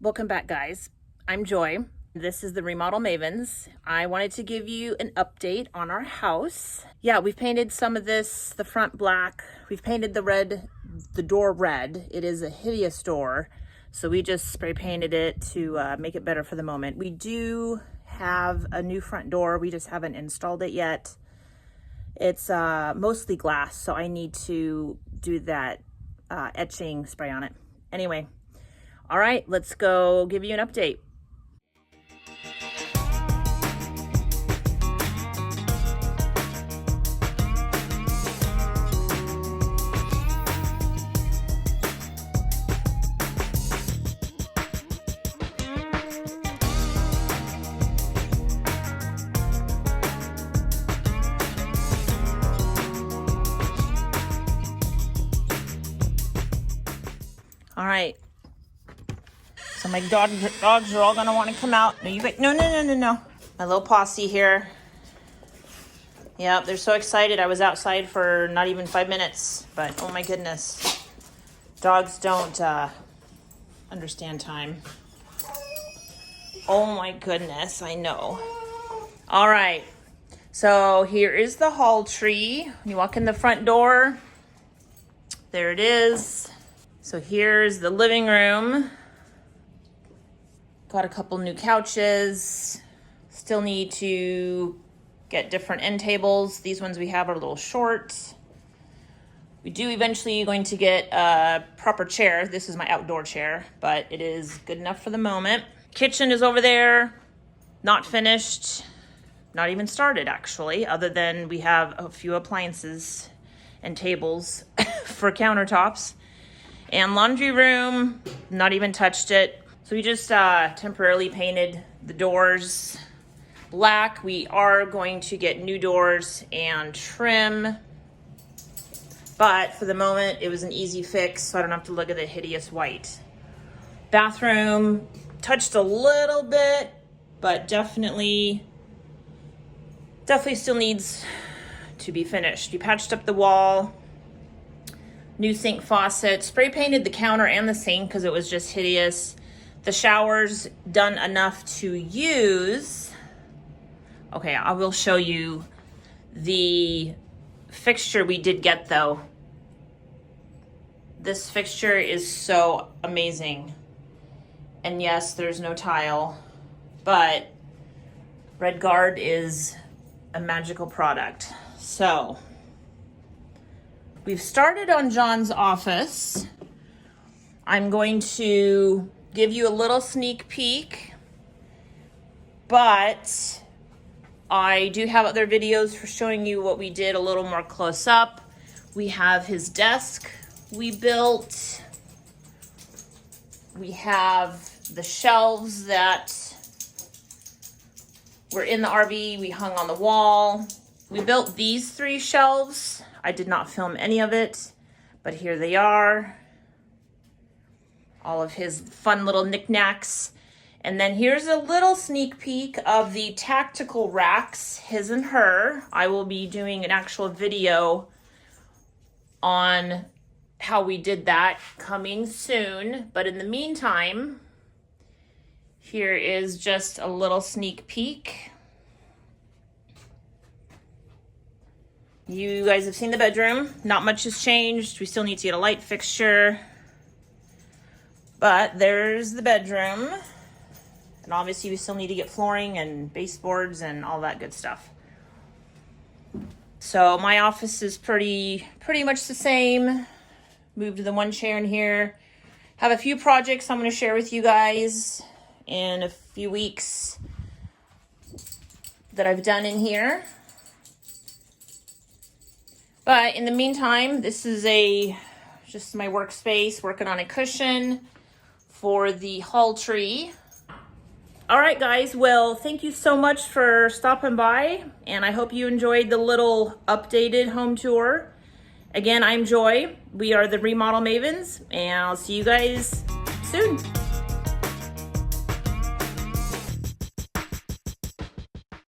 Welcome back, guys. I'm Joy. This is the Remodel Mavens. I wanted to give you an update on our house. Yeah, we've painted some of this, the front black. We've painted the door red. It is a hideous door, so we just spray painted it to make it better for the moment. We do have a new front door. We just haven't installed it yet. It's mostly glass, so I need to do that etching spray on it. Anyway, all right, let's go give you an update. All right. So my dogs are all gonna want to come out. No, you wait. No. My little posse here. Yep, they're so excited. I was outside for not even 5 minutes, but oh my goodness. Dogs don't understand time. Oh my goodness, I know. All right. So here is the hall tree. When you walk in the front door, there it is. So here's the living room. Got a couple new couches. Still need to get different end tables. These ones we have are a little short. We do eventually going to get a proper chair. This is my outdoor chair, but it is good enough for the moment. Kitchen is over there, not finished, not even started actually, other than we have a few appliances and tables for countertops. And laundry room, not even touched it. So we just temporarily painted the doors black. We are going to get new doors and trim. But for the moment, it was an easy fix, so I don't have to look at the hideous white. Bathroom, touched a little bit, but definitely still needs to be finished. We patched up the wall. New sink faucet, spray painted the counter and the sink because it was just hideous. The shower's done enough to use. Okay, I will show you the fixture we did get though. This fixture is so amazing. And yes, there's no tile, but Red Guard is a magical product. So, we've started on John's office. I'm going to give you a little sneak peek, but I do have other videos for showing you what we did a little more close up. We have his desk we built. We have the shelves that were in the RV we hung on the wall. We built these 3 shelves. I did not film any of it, but here they are. All of his fun little knickknacks. And then here's a little sneak peek of the tactical racks, his and her. I will be doing an actual video on how we did that coming soon. But in the meantime, here is just a little sneak peek. You guys have seen the bedroom. Not much has changed. We still need to get a light fixture. But there's the bedroom. And obviously we still need to get flooring and baseboards and all that good stuff. So my office is pretty much the same. Moved the one chair in here. Have a few projects I'm going to share with you guys in a few weeks that I've done in here. But in the meantime, this is just my workspace, working on a cushion for the hall tree. All right, guys. Well, thank you so much for stopping by, and I hope you enjoyed the little updated home tour. Again, I'm Joy. We are the Remodel Mavens, and I'll see you guys soon.